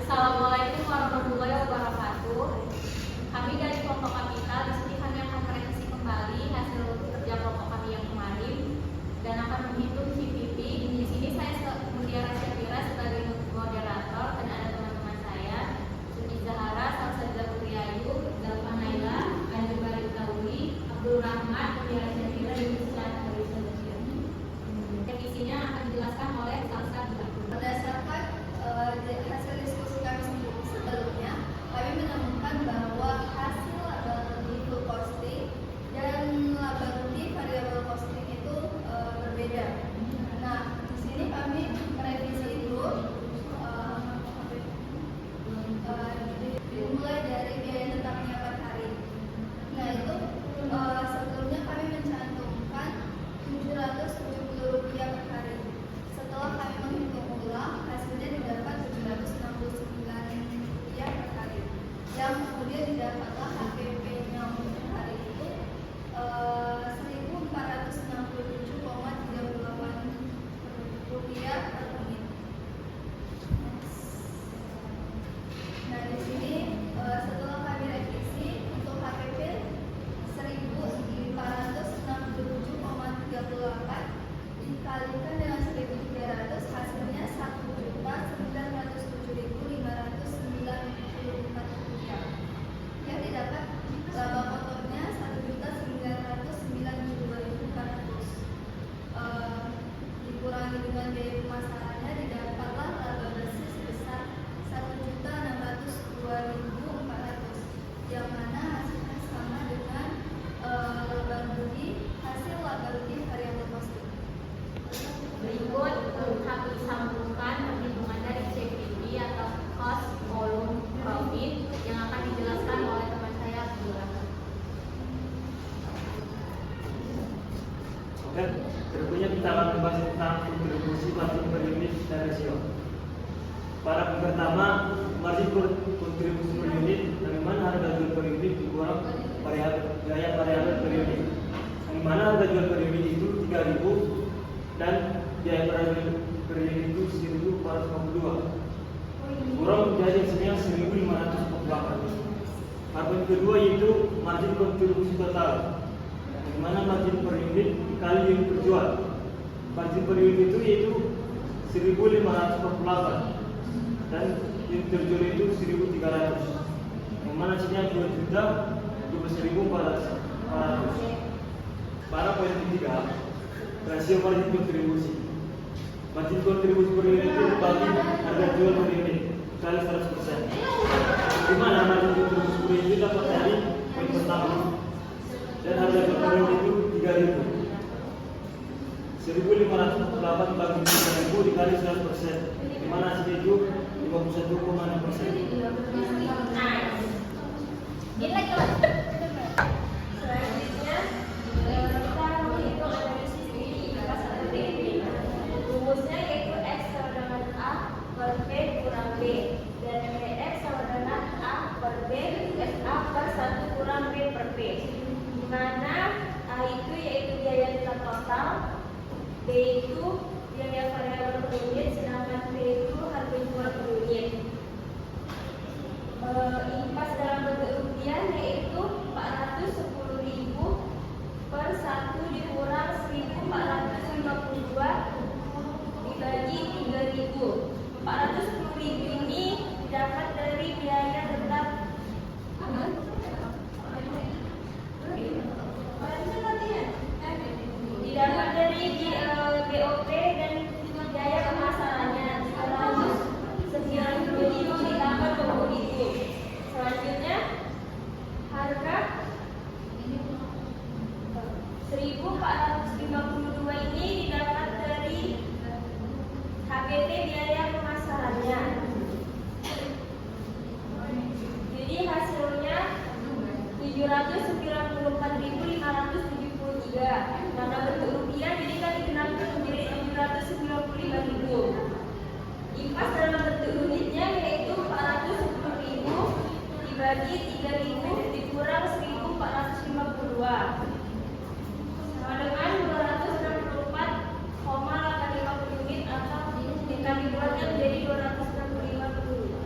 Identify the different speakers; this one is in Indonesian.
Speaker 1: Assalamualaikum warahmatullahi wabarakatuh. Kami dari kelompok kapital di sini kami akan merevisi kembali hasil kerja kelompok kami yang kemarin dan akan menghitung CPP. Di sini saya Mutia Rasyafira sebagai moderator dan ada teman-teman saya Suni Zahara, Salsabila Putri Ayu, Zalfa Naila, Anjur Bari Utawi, Abdul Rahman, Mutia Rasyafira, dan Islam Harisa Bashir. Revisinya akan dijelaskan oleh Salsabila.
Speaker 2: Berdasarkan hasil diskusi kami sebelumnya, kami menemukan bahwa hasil laba rugi full costing dan laba rugi variable costing itu berbeda. Nah, di sini kami merevisi dulu dimulai dari biaya tetapnya per hari. Nah, itu sebelumnya kami mencantumkan Rp770 per hari. Setelah kami menghitung ulang, hasilnya didapat Rp769 per hari. Yang kemudian didapatlah HPP-nya untuk hari itu Rp1.467,38 per unit. Nah, di sini setelah kami revisi untuk HPP 1.467,38 dikalikan dengan 1.300, hasilnya Rp1.907.594 yang didapat laba kotornya Rp1.992.400 dikurangi dengan biaya pemasarannya didapatlah laba bersih sebesar Rp1.602.400 yang mana hasilnya sama dengan hasil laba rugi variable costing.
Speaker 1: Berikut kami sambungkan perhitungan dari CPP atau cost volume profit yang akan dijelaskan oleh teman saya Abdul Rahman.
Speaker 3: Oke, berikutnya kita akan membahas tentang kontribusi margin per unit dan rasio. Pada pertama, margin kontribusi per unit, dari mana harga jual per unit dikurang biaya variabel per unit. Yang mana harga jual per unit itu 3.000 dan biaya variabel per unit itu 1.452. Kurang menjadi hasilnya 1.548. Margin kedua yaitu margin kontribusi total, di mana margin per unit dikali unit terjual. Margin per unit itu yaitu 1.548 dan unit terjual itu 1.300. Yang mana hasilnya 2.012.400. Pada poin ketiga, rasio margin kontribusi. Margin kontribusi per unit itu dibagi harga jual per unit kali 100%. Di mana margin kontribusi per unit dapat dari poin pertama dan harga jual per unit itu 3.000. 1.548 bagi 3.000 dikali 100%, di mana hasilnya itu 51,6%.
Speaker 1: Selanjutnya kita menghitung analisis ini pas ada BNP. Rumusnya yaitu X sama dengan A per B kurang B dan X sama dengan A per B FA per 1 kurang B per P, di mana A itu yaitu biaya tetap total, B itu biaya variabel per unit, sedangkan P itu harga jual per unit. Impas dalam bentuk rupiah yaitu 410.000 per 1 dikurang 1.452 dibagi 3.000. 410.000 ini didapat dari biaya tetap didapat dari BOP dan biaya pemasarannya 190.000 ditambah 20.000. Selanjutnya harga 1.452 ini didapat dari HPP biaya pemasarannya. Jadi hasilnya 794.573. Karena bentuk rupiah jadi kan dikenakan menjadi 795.000. Impas dalam bentuk unitnya yaitu 410.000 dibagi 3.000 dikurang 1.452 sama dengan 264,85 unit atau dikali 2 menjadi 265 per unit.